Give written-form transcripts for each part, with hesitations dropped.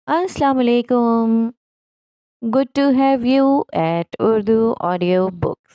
Assalamu alaikum. Good to have you at Urdu Audio Books.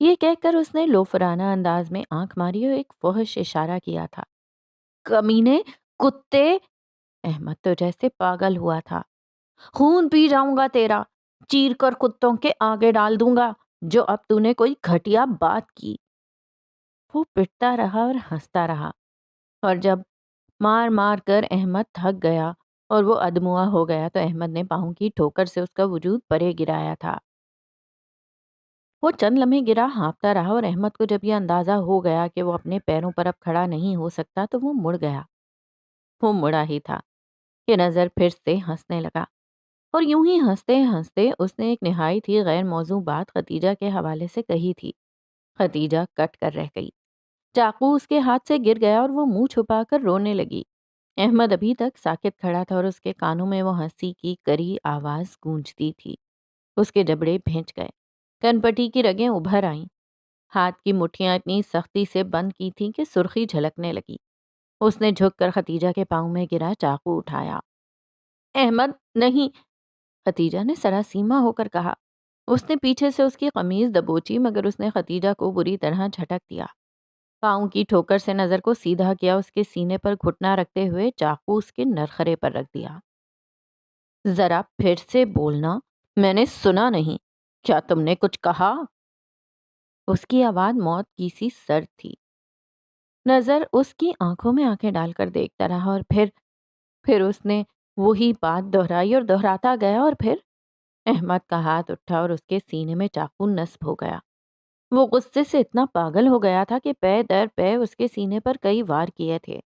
یہ کہہ کر اس نے لوفرانہ انداز میں آنکھ ماری اور ایک فحش اشارہ کیا تھا۔ کمینے، کتے! احمد تو جیسے پاگل ہوا تھا۔ خون پی جاؤں گا تیرا، چیر کر کتوں کے آگے ڈال دوں گا جو اب تو نے کوئی گھٹیا بات کی۔ وہ پٹتا رہا اور ہنستا رہا، اور جب مار مار کر احمد تھک گیا اور وہ ادموا ہو گیا تو احمد نے پاؤں کی ٹھوکر سے اس کا وجود پرے گرایا تھا۔ وہ چند لمحے گرا ہانپتا رہا، اور احمد کو جب یہ اندازہ ہو گیا کہ وہ اپنے پیروں پر اب کھڑا نہیں ہو سکتا تو وہ مڑ گیا۔ وہ مڑا ہی تھا کہ نظر پھر سے ہنسنے لگا، اور یوں ہی ہنستے ہنستے اس نے ایک نہایت ہی غیر موزوں بات ختیجہ کے حوالے سے کہی تھی۔ ختیجہ کٹ کر رہ گئی، چاقو اس کے ہاتھ سے گر گیا اور وہ منہ چھپا کر رونے لگی۔ احمد ابھی تک ساکت کھڑا تھا اور اس کے کانوں میں وہ ہنسی کی کری آواز گونجتی تھی۔ اس کے جبڑے بھینچ گئے، کنپٹی کی رگیں ابھر آئیں، ہاتھ کی مٹھیاں اتنی سختی سے بند کی تھیں کہ سرخی جھلکنے لگی۔ اس نے جھک کر ختیجہ کے پاؤں میں گرا چاقو اٹھایا۔ احمد نہیں! ختیجہ نے سراسیما ہو کر کہا۔ اس نے پیچھے سے اس کی قمیض دبوچی، مگر اس نے ختیجہ کو بری طرح جھٹک دیا۔ پاؤں کی ٹھوکر سے نظر کو سیدھا کیا، اس کے سینے پر گھٹنا رکھتے ہوئے چاقو اس کے نرخرے پر رکھ دیا۔ ذرا پھر سے بولنا، میں نے سنا نہیں۔ کیا تم نے کچھ کہا؟ اس کی آواز موت کی سی سرد تھی۔ نظر اس کی آنکھوں میں آنکھیں ڈال کر دیکھتا رہا، اور پھر اس نے وہی بات دہرائی اور دہراتا گیا، اور پھر احمد کا ہاتھ اٹھا اور اس کے سینے میں چاقو نصب ہو گیا۔ وہ غصے سے اتنا پاگل ہو گیا تھا کہ پے در پے اس کے سینے پر کئی وار کیے تھے۔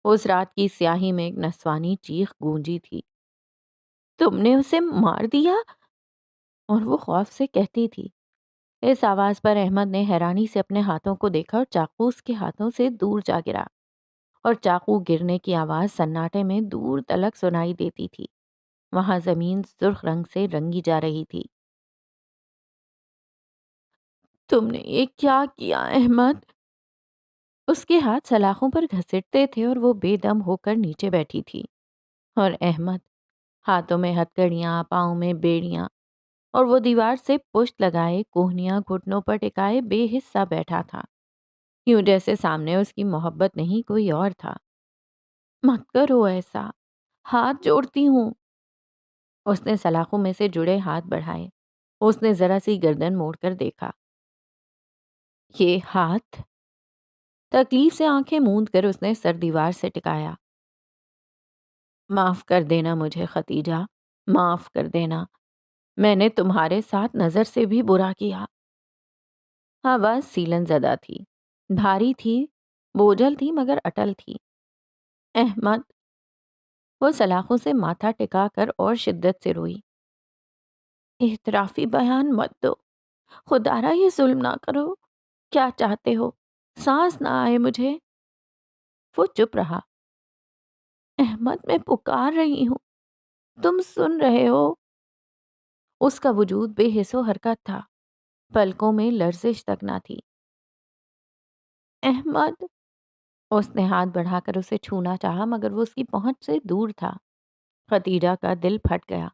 اس رات کی سیاہی میں ایک نسوانی چیخ گونجی تھی، تم نے اسے مار دیا؟ اور وہ خوف سے کہتی تھی۔ اس آواز پر احمد نے حیرانی سے اپنے ہاتھوں کو دیکھا، اور چاقو اس کے ہاتھوں سے دور جا گرا، اور چاقو گرنے کی آواز سناٹے میں دور تلک سنائی دیتی تھی۔ وہاں زمین سرخ رنگ سے رنگی جا رہی تھی۔ تم نے یہ کیا کیا احمد؟ اس کے ہاتھ سلاخوں پر گھسیٹتے تھے اور وہ بے دم ہو کر نیچے بیٹھی تھی، اور احمد ہاتھوں میں ہتکڑیاں، پاؤں میں بیڑیاں، اور وہ دیوار سے پشت لگائے کوہنیاں گھٹنوں پر ٹکائے بے حصہ بیٹھا تھا، یوں جیسے سامنے اس کی محبت نہیں کوئی اور تھا۔ مت کرو ایسا، ہاتھ جوڑتی ہوں۔ اس نے سلاخوں میں سے جڑے ہاتھ بڑھائے۔ اس نے ذرا سی گردن موڑ کر دیکھا۔ یہ ہاتھ؟ تکلیف سے آنکھیں موند کر اس نے سر دیوار سے ٹکایا۔ معاف کر دینا مجھے ختیجہ، معاف کر دینا، میں نے تمہارے ساتھ نظر سے بھی برا کیا۔ آواز سیلن زدہ تھی، بھاری تھی، بوجھل تھی مگر اٹل تھی۔ احمد! وہ سلاخوں سے ماتھا ٹکا کر اور شدت سے روئی۔ اعترافی بیان مت دو، خدارا یہ ظلم نہ کرو۔ کیا چاہتے ہو؟ سانس نہ آئے مجھے۔ وہ چپ رہا۔ احمد میں پکار رہی ہوں، تم سن رہے ہو؟ اس کا وجود بے حس و حرکت تھا، پلکوں میں لرزش تک نہ تھی۔ احمد! اس نے ہاتھ بڑھا کر اسے چھونا چاہا مگر وہ اس کی پہنچ سے دور تھا۔ ختیجہ کا دل پھٹ گیا۔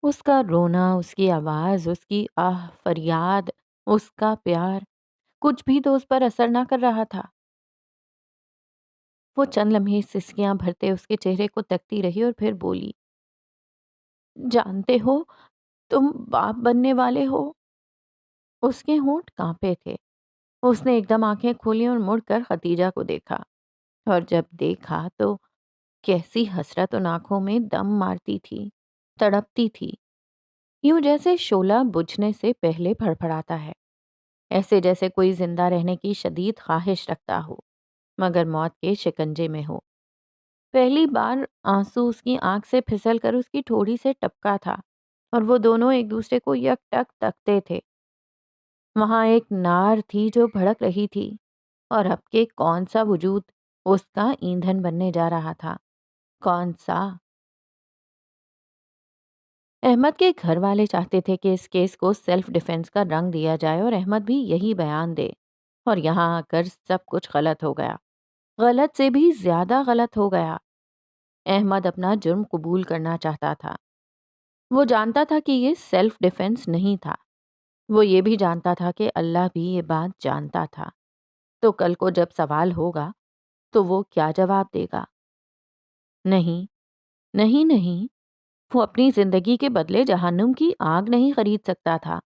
اس کا رونا، اس کی آواز، اس کی آہ فریاد، اس کا پیار، کچھ بھی تو اس پر اثر نہ کر رہا تھا۔ وہ چند لمحے سسکیاں بھرتے اس کے چہرے کو تکتی رہی اور پھر بولی، جانتے ہو تم باپ بننے والے ہو؟ اس کے ہونٹ کانپے تھے۔ اس نے ایک دم آنکھیں کھولی اور مڑ کر ختیجہ کو دیکھا، اور جب دیکھا تو کیسی حسرت ان آنکھوں میں دم مارتی تھی، تڑپتی تھی، یوں جیسے شعلہ بجھنے سے پہلے پھڑپڑاتا ہے، ایسے جیسے کوئی زندہ رہنے کی شدید خواہش رکھتا ہو مگر موت کے شکنجے میں ہو۔ پہلی بار آنسو اس کی آنکھ سے پھسل کر اس کی ٹھوڑی سے ٹپکا تھا، اور وہ دونوں ایک دوسرے کو یک ٹک تکتے تھے۔ وہاں ایک نار تھی جو بھڑک رہی تھی، اور اب کے کون سا وجود اس کا ایندھن بننے جا رہا تھا؟ کون سا؟ احمد کے گھر والے چاہتے تھے کہ اس کیس کو سیلف ڈیفنس کا رنگ دیا جائے اور احمد بھی یہی بیان دے، اور یہاں آ کر سب کچھ غلط ہو گیا، غلط سے بھی زیادہ غلط ہو گیا۔ احمد اپنا جرم قبول کرنا چاہتا تھا۔ وہ جانتا تھا کہ یہ سیلف ڈیفنس نہیں تھا، وہ یہ بھی جانتا تھا کہ اللہ بھی یہ بات جانتا تھا، تو کل کو جب سوال ہوگا تو وہ کیا جواب دے گا؟ نہیں، نہیں، نہیں، وہ اپنی زندگی کے بدلے جہنم کی آگ نہیں خرید سکتا تھا۔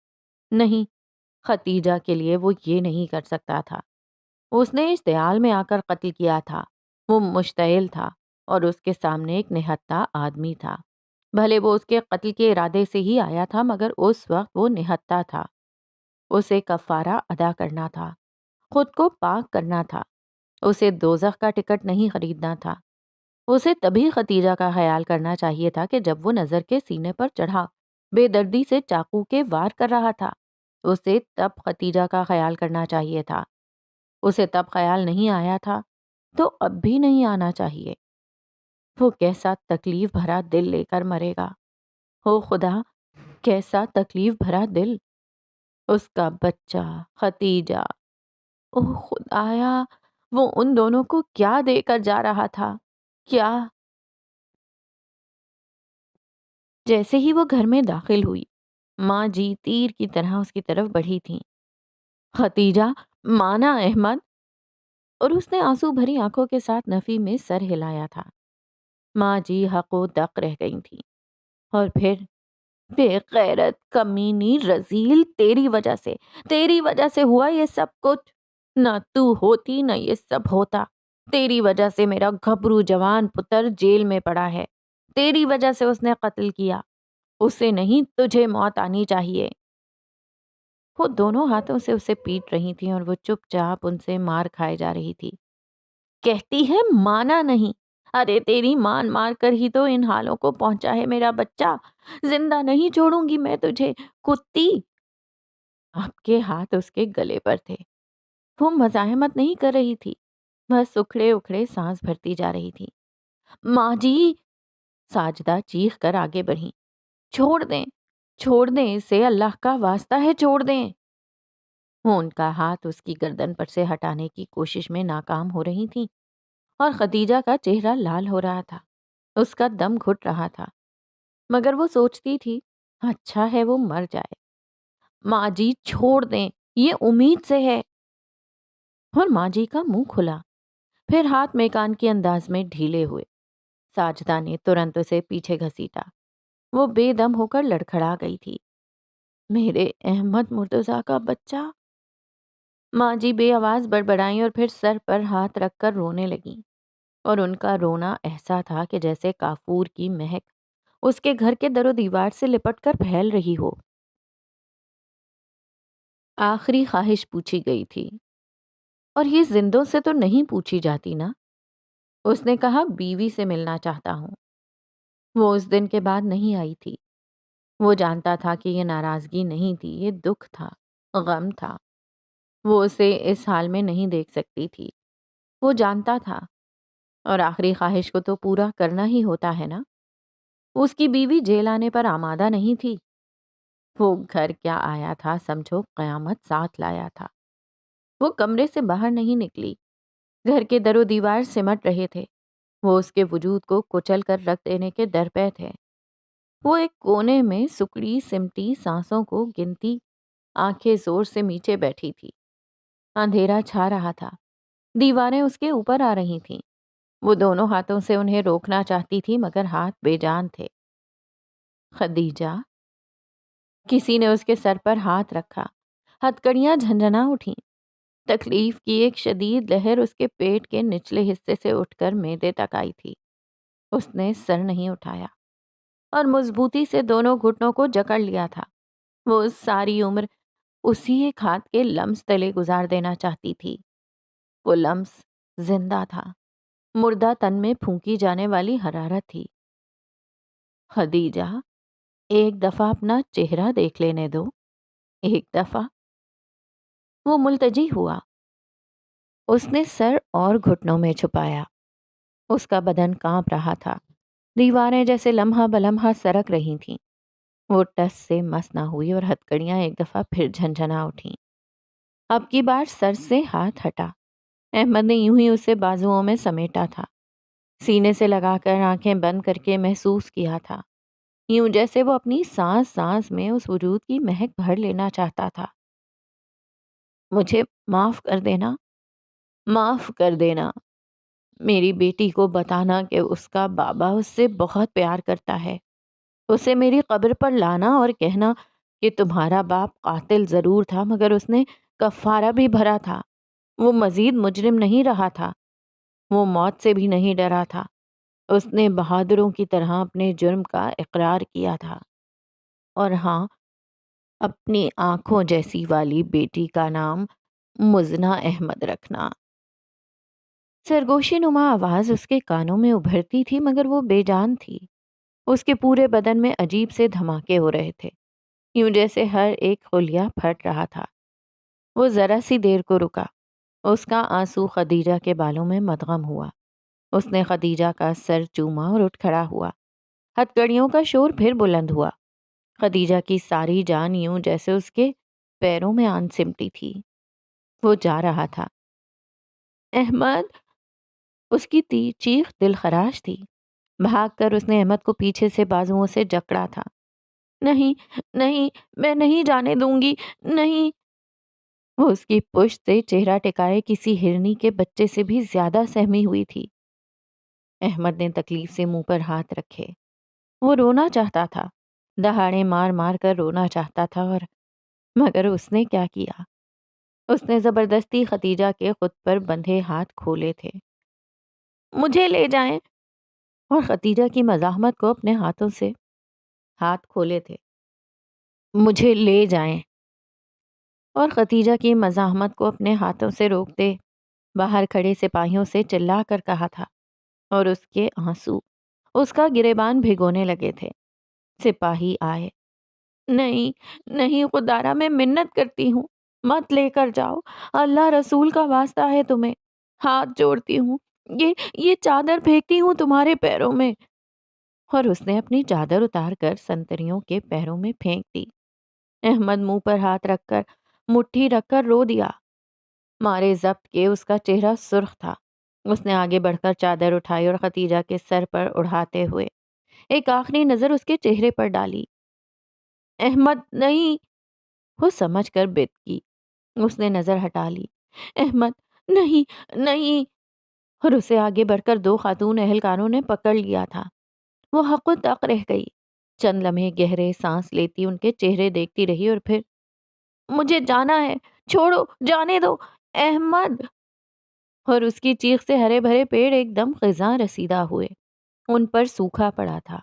نہیں، ختیجہ کے لیے وہ یہ نہیں کر سکتا تھا۔ اس نے اشتعال میں آ کر قتل کیا تھا۔ وہ مشتعل تھا اور اس کے سامنے ایک نہتہ آدمی تھا۔ بھلے وہ اس کے قتل کے ارادے سے ہی آیا تھا مگر اس وقت وہ نہتہ تھا۔ اسے کفارہ ادا کرنا تھا، خود کو پاک کرنا تھا۔ اسے دوزخ کا ٹکٹ نہیں خریدنا تھا۔ اسے تبھی ختیجہ کا خیال کرنا چاہیے تھا کہ جب وہ نظر کے سینے پر چڑھا بے دردی سے چاقو کے وار کر رہا تھا۔ اسے تب ختیجہ کا خیال کرنا چاہیے تھا۔ اسے تب خیال نہیں آیا تھا تو اب بھی نہیں آنا چاہیے۔ وہ کیسا تکلیف بھرا دل لے کر مرے گا۔ او خدا، کیسا تکلیف بھرا دل۔ اس کا بچہ، ختیجہ، او خدایا، وہ ان دونوں کو کیا دے کر جا رہا تھا؟ کیا؟ جیسے ہی وہ گھر میں داخل ہوئی، ماں جی تیر کی طرح اس کی طرف بڑھی تھیں۔ ختیجہ، مانا احمد! اور اس نے آنسو بھری آنکھوں کے ساتھ نفی میں سر ہلایا تھا۔ ماں جی حق و دق رہ گئی تھیں۔ اور پھر بے غیرت، کمینی، رذیل، تیری وجہ سے ہوا یہ سب کچھ۔ نہ تو ہوتی نہ یہ سب ہوتا۔ تیری وجہ سے میرا گھبرو جوان پتر جیل میں پڑا ہے۔ تیری وجہ سے اس نے قتل کیا۔ اسے نہیں، تجھے موت آنی چاہیے۔ وہ دونوں ہاتھوں سے اسے پیٹ رہی تھیں اور وہ چپ چاپ ان سے مار کھائے جا رہی تھی۔ کہتی ہے مانا نہیں۔ ارے تیری مان مار کر ہی تو ان حالوں کو پہنچا ہے میرا بچہ۔ زندہ نہیں چھوڑوں گی میں تجھے، کتی۔ آپ کے ہاتھ اس کے گلے پر تھے۔ وہ مزاحمت نہیں کر رہی تھی، بس اکھڑے اکھڑے سانس بھرتی جا رہی تھی۔ ماں جی! ساجدہ چیخ کر آگے بڑھی۔ چھوڑ دیں، چھوڑ دیں اسے، اللہ کا واسطہ ہے چھوڑ دیں۔ وہ ان کا ہاتھ اس کی گردن پر سے ہٹانے کی کوشش میں ناکام ہو رہی تھی اور خدیجہ کا چہرہ لال ہو رہا تھا، اس کا دم گھٹ رہا تھا، مگر وہ سوچتی تھی اچھا ہے وہ مر جائے۔ ماں جی چھوڑ دیں، یہ امید سے ہے۔ اور ماں جی کا منہ کھلا، پھر ہاتھ میکان کے انداز میں ڈھیلے ہوئے۔ ساجدہ نے ترنت اسے پیچھے گھسیٹا۔ وہ بے دم ہو کر لڑکھڑا گئی تھی۔ میرے احمد مرتضیٰ کا بچہ! ماں جی بے آواز بڑبڑائیں اور پھر سر پر ہاتھ رکھ کر رونے لگیں، اور ان کا رونا ایسا تھا کہ جیسے کافور کی مہک اس کے گھر کے در و دیوار سے لپٹ کر پھیل رہی ہو۔ آخری خواہش پوچھی گئی تھی، اور یہ زندوں سے تو نہیں پوچھی جاتی نا۔ اس نے کہا بیوی سے ملنا چاہتا ہوں۔ وہ اس دن کے بعد نہیں آئی تھی۔ وہ جانتا تھا کہ یہ ناراضگی نہیں تھی، یہ دکھ تھا، غم تھا۔ وہ اسے اس حال میں نہیں دیکھ سکتی تھی، وہ جانتا تھا، اور آخری خواہش کو تو پورا کرنا ہی ہوتا ہے نا۔ اس کی بیوی جیل آنے پر آمادہ نہیں تھی۔ وہ گھر کیا آیا تھا، سمجھو قیامت ساتھ لایا تھا۔ وہ کمرے سے باہر نہیں نکلی، گھر کے در و دیوار سمٹ رہے تھے، وہ اس کے وجود کو کچل کر رکھ دینے کے درپے تھے۔ وہ ایک کونے میں سکڑی سمٹی سانسوں کو گنتی، آنکھیں زور سے میچے بیٹھی تھی۔ اندھیرا چھا رہا تھا، دیواریں اس کے اوپر آ رہی تھیں۔ وہ دونوں ہاتھوں سے انہیں روکنا چاہتی تھی مگر ہاتھ بے جان تھے۔ خدیجہ! کسی نے اس کے سر پر ہاتھ رکھا، ہتکڑیاں جھنجھنا اٹھیں۔ تکلیف کی ایک شدید لہر اس کے پیٹ کے نچلے حصے سے اٹھ کر معدے تک آئی تھی۔ اس نے سر نہیں اٹھایا اور مضبوطی سے دونوں گھٹنوں کو جکڑ لیا تھا۔ وہ ساری عمر اسی ایک ہاتھ کے لمس تلے گزار دینا چاہتی تھی۔ وہ لمس زندہ تھا، مردہ تن میں پھونکی جانے والی حرارت تھی۔ خدیجہ، ایک دفعہ اپنا چہرہ دیکھ لینے دو، ایک دفعہ۔ وہ ملتجی ہوا، اس نے سر اور گھٹنوں میں چھپایا۔ اس کا بدن کانپ رہا تھا، دیواریں جیسے لمحہ بلمحہ سرک رہی تھیں۔ وہ ٹس سے مس نہ ہوئی اور ہتکڑیاں ایک دفعہ پھر جھنجھنا اٹھیں۔ اب کی بار سر سے ہاتھ ہٹا۔ احمد نے یوں ہی اسے بازوؤں میں سمیٹا تھا، سینے سے لگا کر آنکھیں بند کر کے محسوس کیا تھا۔ یوں جیسے وہ اپنی سانس سانس میں اس وجود کی مہک بھر لینا چاہتا تھا۔ مجھے معاف کر دینا، معاف کر دینا۔ میری بیٹی کو بتانا کہ اس کا بابا اس سے بہت پیار کرتا ہے۔ اسے میری قبر پر لانا اور کہنا کہ تمہارا باپ قاتل ضرور تھا مگر اس نے کفارہ بھی بھرا تھا۔ وہ مزید مجرم نہیں رہا تھا، وہ موت سے بھی نہیں ڈرا تھا۔ اس نے بہادروں کی طرح اپنے جرم کا اقرار کیا تھا، اور ہاں، اپنی آنکھوں جیسی والی بیٹی کا نام مزنہ احمد رکھنا۔ سرگوشی نما آواز اس کے کانوں میں ابھرتی تھی مگر وہ بے جان تھی۔ اس کے پورے بدن میں عجیب سے دھماکے ہو رہے تھے، یوں جیسے ہر ایک خلیہ پھٹ رہا تھا۔ وہ ذرا سی دیر کو رکا۔ اس کا آنسو خدیجہ کے بالوں میں مدغم ہوا۔ اس نے خدیجہ کا سر چوما اور اٹھ کھڑا ہوا۔ ہتھ کڑیوں کا شور پھر بلند ہوا۔ خدیجہ کی ساری جان یوں جیسے اس کے پیروں میں آن سمٹی تھی۔ وہ جا رہا تھا۔ احمد! اس کی چیخ دل خراش تھی۔ بھاگ کر اس نے احمد کو پیچھے سے بازوؤں سے جکڑا تھا۔ نہیں، نہیں، میں نہیں جانے دوں گی، نہیں۔ وہ اس کی پشت سے چہرہ ٹکائے کسی ہرنی کے بچے سے بھی زیادہ سہمی ہوئی تھی۔ احمد نے تکلیف سے منہ پر ہاتھ رکھے۔ وہ رونا چاہتا تھا، دہاڑے مار مار کر رونا چاہتا تھا، اور مگر اس نے کیا کیا؟ اس نے زبردستی خدیجہ کے خود پر بندھے ہاتھ کھولے تھے۔ مجھے لے جائیں، اور خدیجہ کی مزاحمت کو اپنے ہاتھوں سے ہاتھ کھولے تھے۔ مجھے لے جائیں، اور خدیجہ کی مزاحمت کو اپنے ہاتھوں سے روکتے باہر کھڑے سپاہیوں سے چلا کر کہا تھا، اور اس کے آنسو اس کا گریبان بھگونے لگے تھے۔ سپاہی آئے۔ نہیں، نہیں خدارا، میں منت کرتی ہوں، مت لے کر جاؤ، اللہ رسول کا واسطہ ہے تمہیں، ہاتھ جوڑتی ہوں، یہ چادر پھینکتی ہوں تمہارے پیروں میں۔ اور اس نے اپنی چادر اتار کر سنتریوں کے پیروں میں پھینک دی۔ احمد منہ پر ہاتھ رکھ کر مٹھی رکھ کر رو دیا۔ مارے ضبط کے اس کا چہرہ سرخ تھا۔ اس نے آگے بڑھ کر چادر اٹھائی اور خدیجہ کے سر پر اڑھاتے ہوئے ایک آخری نظر اس کے چہرے پر ڈالی۔ احمد نہیں! وہ سمجھ کر بت کی۔ اس نے نظر ہٹا لی۔ احمد نہیں، نہیں! اور اسے آگے بڑھ کر دو خاتون اہلکاروں نے پکڑ لیا تھا۔ وہ حق و تق رہ گئی۔ چند لمحے گہرے سانس لیتی ان کے چہرے دیکھتی رہی، اور پھر مجھے جانا ہے، چھوڑو، جانے دو، احمد! اور اس کی چیخ سے ہرے بھرے پیڑ ایک دم خزاں رسیدہ ہوئے۔ ان پر سوکھا پڑا تھا۔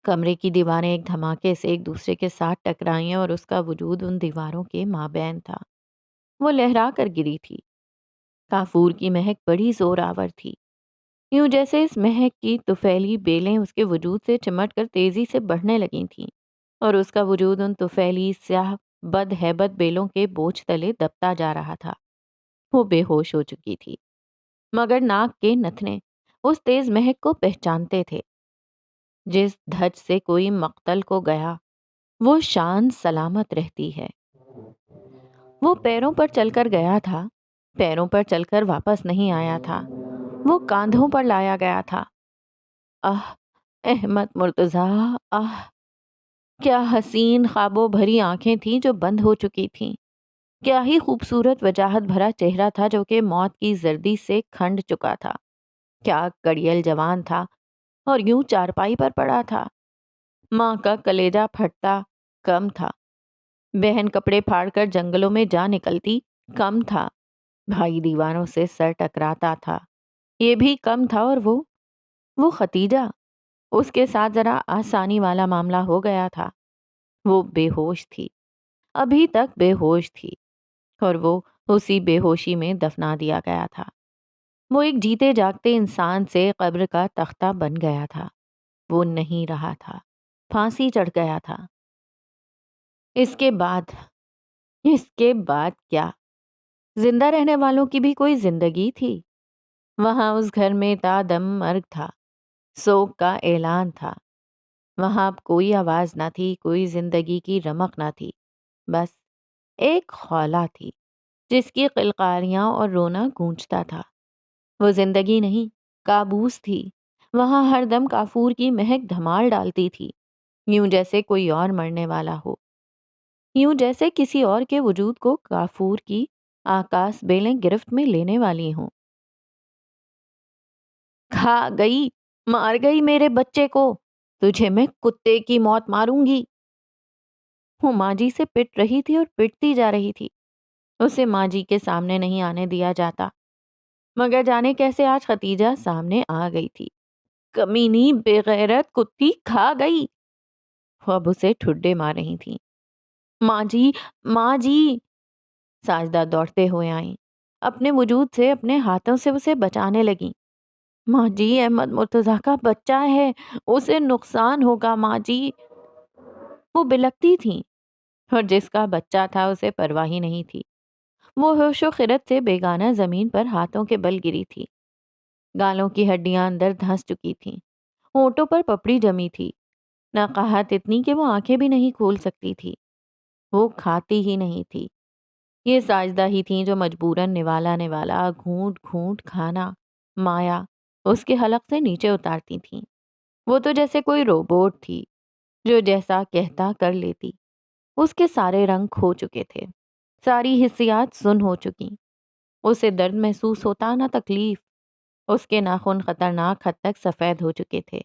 کمرے کی دیواریں ایک دھماکے سے ایک دوسرے کے ساتھ ٹکرائیں، اور اس کا وجود ان دیواروں کے مابین تھا۔ وہ لہرا کر گری تھی۔ کافور کی مہک بڑی زور آور تھی، یوں جیسے اس مہک کی طفیلی بیلیں اس کے وجود سے چمٹ کر تیزی سے بڑھنے لگی تھیں، اور اس کا وجود ان طفیلی سیاہ بد ہیبت بیلوں کے بوجھ تلے دبتا جا رہا تھا۔ وہ بے ہوش ہو چکی تھی، مگر ناک کے نتنے اس تیز مہک کو پہچانتے تھے۔ جس دھج سے کوئی مقتل کو گیا وہ شان سلامت رہتی ہے۔ وہ پیروں پر چل کر گیا تھا، پیروں پر چل کر واپس نہیں آیا تھا، وہ کاندھوں پر لایا گیا تھا۔ آہ! احمد مرتضیٰ! آہ! کیا حسین خوابوں بھری آنکھیں تھیں جو بند ہو چکی تھیں، کیا ہی خوبصورت وجاہت بھرا چہرہ تھا جو کہ موت کی زردی سے کھنڈ چکا تھا، کیا کڑیل جوان تھا اور یوں چارپائی پر پڑا تھا۔ ماں کا کلیجہ پھٹتا کم تھا، بہن کپڑے پھاڑ کر جنگلوں میں جا نکلتی کم تھا، بھائی دیواروں سے سر ٹکراتا تھا، یہ بھی کم تھا، اور وہ خدیجہ، اس کے ساتھ ذرا آسانی والا معاملہ ہو گیا تھا۔ وہ بے ہوش تھی، ابھی تک بے ہوش تھی، اور وہ اسی بے ہوشی میں دفنا دیا گیا تھا۔ وہ ایک جیتے جاگتے انسان سے قبر کا تختہ بن گیا تھا۔ وہ نہیں رہا تھا، پھانسی چڑھ گیا تھا۔ اس کے بعد کیا؟ زندہ رہنے والوں کی بھی کوئی زندگی تھی؟ وہاں اس گھر میں تا دم مرگ تھا، سوگ کا اعلان تھا۔ وہاں اب کوئی آواز نہ تھی، کوئی زندگی کی رمق نہ تھی، بس ایک خولہ تھی جس کی قلقاریاں اور رونا گونجتا تھا۔ وہ زندگی نہیں، کابوس تھی، وہاں ہر دم کافور کی مہک دھمال ڈالتی تھی، یوں جیسے کوئی اور مرنے والا ہو، یوں جیسے کسی اور کے وجود کو کافور کی آکاش بیلیں گرفت میں لینے والی ہوں۔ کھا گئی، مار گئی میرے بچے کو، تجھے میں کتے کی موت ماروں گی۔ وہ ماں جی سے پٹ رہی تھی اور پٹتی جا رہی تھی۔ اسے ماں جی کے سامنے نہیں آنے دیا جاتا، مگر جانے کیسے آج ختیجہ سامنے آ گئی تھی۔ کمینی بے غیرت کتی، کھا گئی۔ وہ اب اسے ٹھڈے مار رہی تھیں۔ ماں جی، ماں جی! ساجدہ دوڑتے ہوئے آئیں، اپنے وجود سے اپنے ہاتھوں سے اسے بچانے لگیں۔ ماں جی، احمد مرتضیٰ کا بچہ ہے، اسے نقصان ہوگا ماں جی۔ وہ بلکتی تھیں، اور جس کا بچہ تھا اسے پرواہ ہی نہیں تھی۔ وہ ہوش و خرد سے بیگانہ زمین پر ہاتھوں کے بل گری تھی۔ گالوں کی ہڈیاں اندر دھنس چکی تھیں، ہونٹوں پر پپڑی جمی تھی، نقاہت اتنی کہ وہ آنکھیں بھی نہیں کھول سکتی تھی۔ وہ کھاتی ہی نہیں تھی۔ یہ ساجدہ ہی تھیں جو مجبوراً نوالا نوالا گھونٹ گھونٹ کھانا مایا اس کے حلق سے نیچے اتارتی تھیں۔ وہ تو جیسے کوئی روبوٹ تھی جو جیسا کہتا کر لیتی۔ اس کے سارے رنگ کھو چکے تھے، ساری حسیات سن ہو چکی۔ اسے درد محسوس ہوتا نہ تکلیف۔ اس کے ناخن خطرناک حد تک سفید ہو چکے تھے۔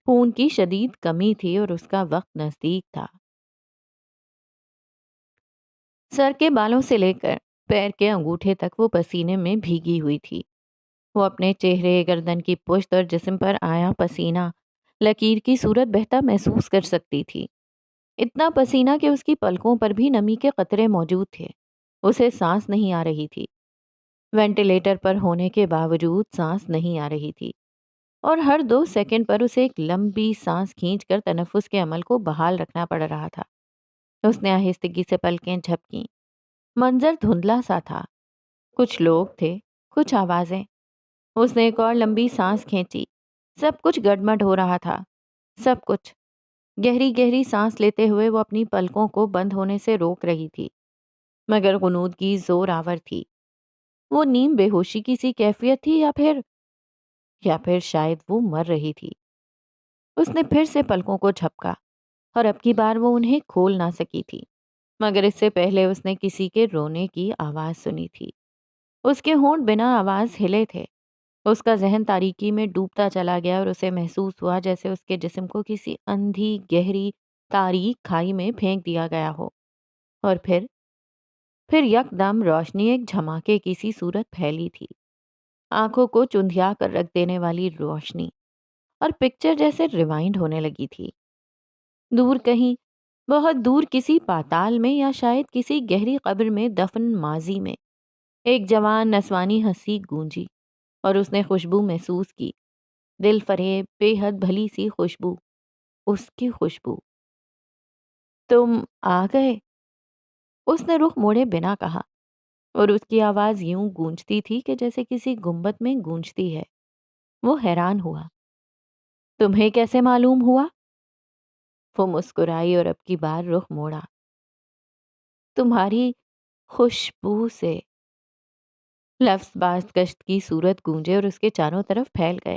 خون کی شدید کمی تھی اور اس کا وقت نزدیک تھا۔ سر کے بالوں سے لے کر پیر کے انگوٹھے تک وہ پسینے میں بھیگی ہوئی تھی۔ وہ اپنے چہرے، گردن کی پشت اور جسم پر آیا پسینہ لکیر کی صورت بہتا محسوس کر سکتی تھی۔ اتنا پسینہ کہ اس کی پلکوں پر بھی نمی کے قطرے موجود تھے۔ اسے سانس نہیں آ رہی تھی۔ وینٹیلیٹر پر ہونے کے باوجود سانس نہیں آ رہی تھی، اور ہر 2 سیکنڈ پر اسے ایک لمبی سانس کھینچ کر تنفس کے عمل کو بحال رکھنا پڑ رہا تھا۔ اس نے آہستگی سے پلکیں جھپکیں۔ منظر دھندلا سا تھا، کچھ لوگ تھے، کچھ آوازیں۔ اس نے ایک اور لمبی سانس کھینچی۔ سب کچھ گڑمڑ ہو رہا تھا، سب کچھ۔ گہری گہری سانس لیتے ہوئے وہ اپنی پلکوں کو بند ہونے سے روک رہی تھی، مگر غنودگی زور آور تھی۔ وہ نیم بے ہوشی کی سی کیفیت تھی، یا پھر شاید وہ مر رہی تھی۔ اس نے پھر سے پلکوں کو جھپکا، اور اب کی بار وہ انہیں کھول نہ سکی تھی، مگر اس سے پہلے اس نے کسی کے رونے کی آواز سنی تھی۔ اس کے ہونٹ بنا آواز ہلے تھے۔ اس کا ذہن تاریکی میں ڈوبتا چلا گیا اور اسے محسوس ہوا جیسے اس کے جسم کو کسی اندھی گہری تاریک کھائی میں پھینک دیا گیا ہو۔ اور پھر یکدم روشنی ایک دھماکے کی سی صورت پھیلی تھی، آنکھوں کو چندھیا کر رکھ دینے والی روشنی، اور پکچر جیسے ریوائنڈ ہونے لگی تھی۔ دور کہیں، بہت دور کسی پاتال میں، یا شاید کسی گہری قبر میں دفن ماضی میں، ایک جوان نسوانی ہنسی گونجی، اور اس نے خوشبو محسوس کی، دل فریب بے حد بھلی سی خوشبو، اس کی خوشبو۔ تم آ گئے؟ اس نے رخ موڑے بنا کہا، اور اس کی آواز یوں گونجتی تھی کہ جیسے کسی گنبد میں گونجتی ہے۔ وہ حیران ہوا۔ تمہیں کیسے معلوم ہوا؟ وہ مسکرائی اور اب کی بار رخ موڑا۔ تمہاری خوشبو سے۔ لفظ باز گشت کی صورت گونجے اور اس کے چاروں طرف پھیل گئے۔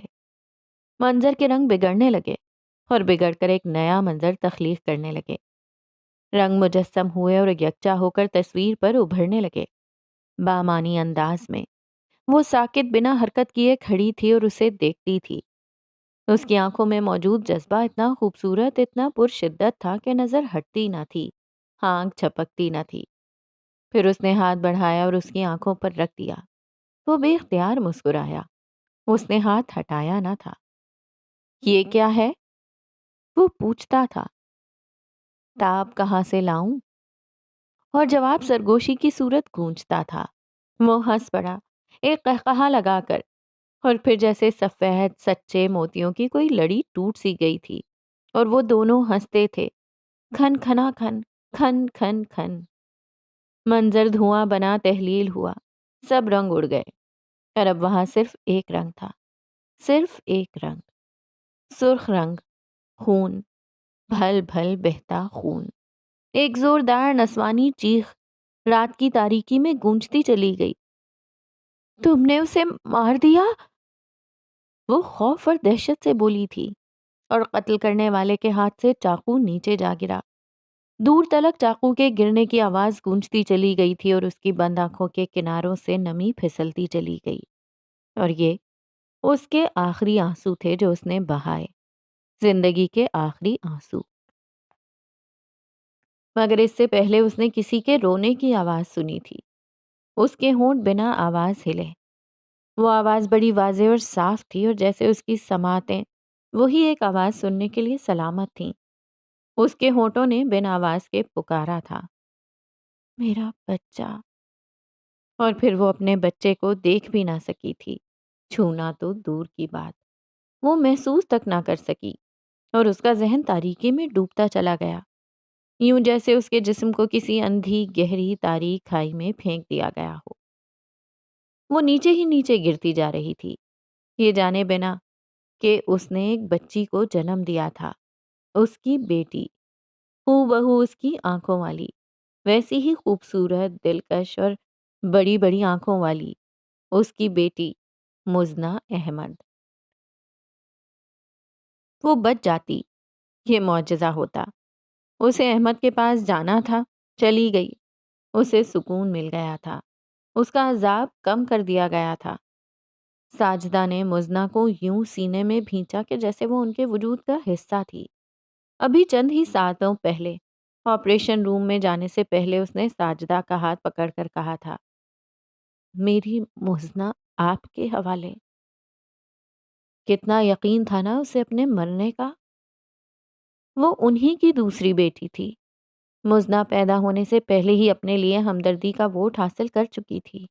منظر کے رنگ بگڑنے لگے، اور بگڑ کر ایک نیا منظر تخلیق کرنے لگے۔ رنگ مجسم ہوئے اور یکجا ہو کر تصویر پر ابھرنے لگے، بامانی انداز میں۔ وہ ساکت بنا حرکت کیے کھڑی تھی اور اسے دیکھتی تھی۔ اس کی آنکھوں میں موجود جذبہ اتنا خوبصورت، اتنا پرشدت تھا کہ نظر ہٹتی نہ تھی، آنکھ جھپکتی نہ تھی۔ پھر اس نے ہاتھ بڑھایا اور اس کی آنکھوں پر رکھ دیا۔ وہ بے اختیار مسکرایا۔ اس نے ہاتھ ہٹایا نہ تھا۔ یہ کیا ہے؟ وہ پوچھتا تھا۔ تاب کہاں سے لاؤں؟ اور جواب سرگوشی کی صورت گونجتا تھا۔ وہ ہنس پڑا، ایک قہقہا لگا کر، اور پھر جیسے سفید سچے موتیوں کی کوئی لڑی ٹوٹ سی گئی تھی، اور وہ دونوں ہنستے تھے، کھن کھنا کھن، کھن کھن کھن۔ منظر دھواں بنا تحلیل ہوا، سب رنگ اڑ گئے، اور اب وہاں صرف ایک رنگ تھا، صرف ایک رنگ، سرخ رنگ، خون، بھل بھل بہتا خون۔ ایک زوردار نسوانی چیخ رات کی تاریکی میں گونجتی چلی گئی۔ تم نے اسے مار دیا؟ وہ خوف اور دہشت سے بولی تھی، اور قتل کرنے والے کے ہاتھ سے چاقو نیچے جا گرا۔ دور تلک چاقو کے گرنے کی آواز گونجتی چلی گئی تھی اور اس کی بند آنکھوں کے کناروں سے نمی پھسلتی چلی گئی، اور یہ اس کے آخری آنسو تھے جو اس نے بہائے، زندگی کے آخری آنسو۔ مگر اس سے پہلے اس نے کسی کے رونے کی آواز سنی تھی۔ اس کے ہونٹ بنا آواز ہلے۔ وہ آواز بڑی واضح اور صاف تھی، اور جیسے اس کی سماعتیں وہی ایک آواز سننے کے لیے سلامت تھیں۔ اس کے ہونٹوں نے بن آواز کے پکارا تھا، میرا بچہ۔ اور پھر وہ اپنے بچے کو دیکھ بھی نہ سکی تھی، چھونا تو دور کی بات، وہ محسوس تک نہ کر سکی، اور اس کا ذہن تاریکی میں ڈوبتا چلا گیا، یوں جیسے اس کے جسم کو کسی اندھی گہری تاریک کھائی میں پھینک دیا گیا ہو۔ وہ نیچے ہی نیچے گرتی جا رہی تھی، یہ جانے بنا کہ اس نے ایک بچی کو جنم دیا تھا، اس کی بیٹی، ہو بہو اس کی آنکھوں والی، ویسی ہی خوبصورت، دلکش اور بڑی بڑی آنکھوں والی اس کی بیٹی مزنہ احمد۔ وہ بچ جاتی، یہ معجزہ ہوتا۔ اسے احمد کے پاس جانا تھا، چلی گئی، اسے سکون مل گیا تھا، اس کا عذاب کم کر دیا گیا تھا۔ ساجدہ نے مزنہ کو یوں سینے میں بھینچا کہ جیسے وہ ان کے وجود کا حصہ تھی۔ ابھی چند ہی ساعتوں پہلے آپریشن روم میں جانے سے پہلے اس نے ساجدہ کا ہاتھ پکڑ کر کہا تھا، میری مزنہ آپ کے حوالے۔ کتنا یقین تھا نا اسے اپنے مرنے کا۔ وہ انہی کی دوسری بیٹی تھی۔ مزنہ پیدا ہونے سے پہلے ہی اپنے لیے ہمدردی کا ووٹ حاصل کر چکی تھی۔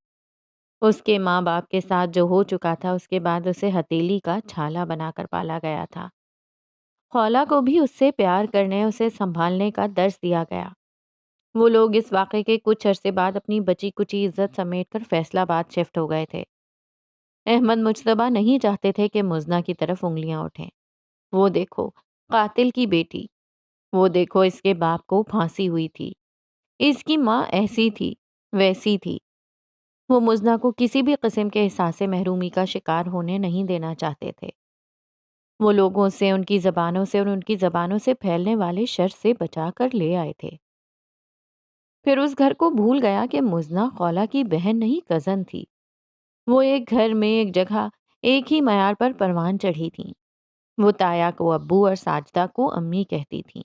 اس کے ماں باپ کے ساتھ جو ہو چکا تھا، اس کے بعد اسے ہتیلی کا چھالا بنا کر پالا گیا تھا۔ خولا کو بھی اس سے پیار کرنے، اسے سنبھالنے کا درس دیا گیا۔ وہ لوگ اس واقعے کے کچھ عرصے بعد اپنی بچی کچی عزت سمیٹ کر فیصل آباد شفٹ ہو گئے تھے۔ احمد مجتبیٰ نہیں چاہتے تھے کہ مزنہ کی طرف انگلیاں اٹھیں۔ وہ دیکھو، قاتل کی بیٹی، وہ دیکھو اس کے باپ کو پھانسی ہوئی تھی، اس کی ماں ایسی تھی، ویسی تھی۔ وہ مزنہ کو کسی بھی قسم کے احساس محرومی کا شکار ہونے نہیں دینا چاہتے تھے۔ وہ لوگوں سے، ان کی زبانوں سے اور ان کی زبانوں سے پھیلنے والے شر سے بچا کر لے آئے تھے۔ پھر اس گھر کو بھول گیا کہ مزنہ خولا کی بہن نہیں، کزن تھی۔ وہ ایک گھر میں، ایک جگہ، ایک ہی معیار پر پروان چڑھی تھیں۔ وہ تایا کو ابو اور ساجدہ کو امی کہتی تھیں۔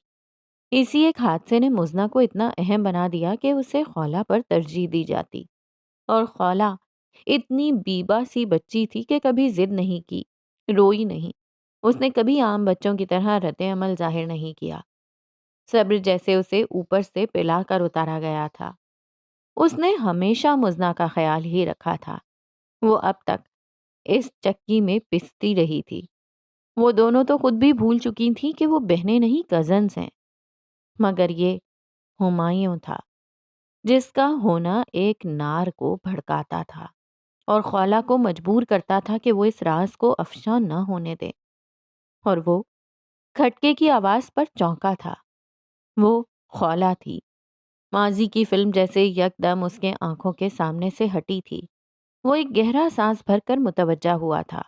اسی ایک حادثے نے مزنہ کو اتنا اہم بنا دیا کہ اسے خولا پر ترجیح دی جاتی، اور خولا اتنی بیبا سی بچی تھی کہ کبھی ضد نہیں کی، روئی نہیں۔ اس نے کبھی عام بچوں کی طرح رد عمل ظاہر نہیں کیا۔ صبر جیسے اسے اوپر سے پلا کر اتارا گیا تھا۔ اس نے ہمیشہ مزنہ کا خیال ہی رکھا تھا۔ وہ اب تک اس چکی میں پستی رہی تھی۔ وہ دونوں تو خود بھی بھول چکی تھیں کہ وہ بہنیں نہیں، کزنز ہیں۔ مگر یہ ہمایوں تھا، جس کا ہونا ایک نار کو بھڑکاتا تھا اور خولا کو مجبور کرتا تھا کہ وہ اس راز کو افشاں نہ ہونے دے۔ اور وہ کھٹکے کی آواز پر چونکا تھا۔ وہ خولا تھی۔ ماضی کی فلم جیسے یکدم اس کے آنکھوں کے سامنے سے ہٹی تھی۔ وہ ایک گہرا سانس بھر کر متوجہ ہوا تھا۔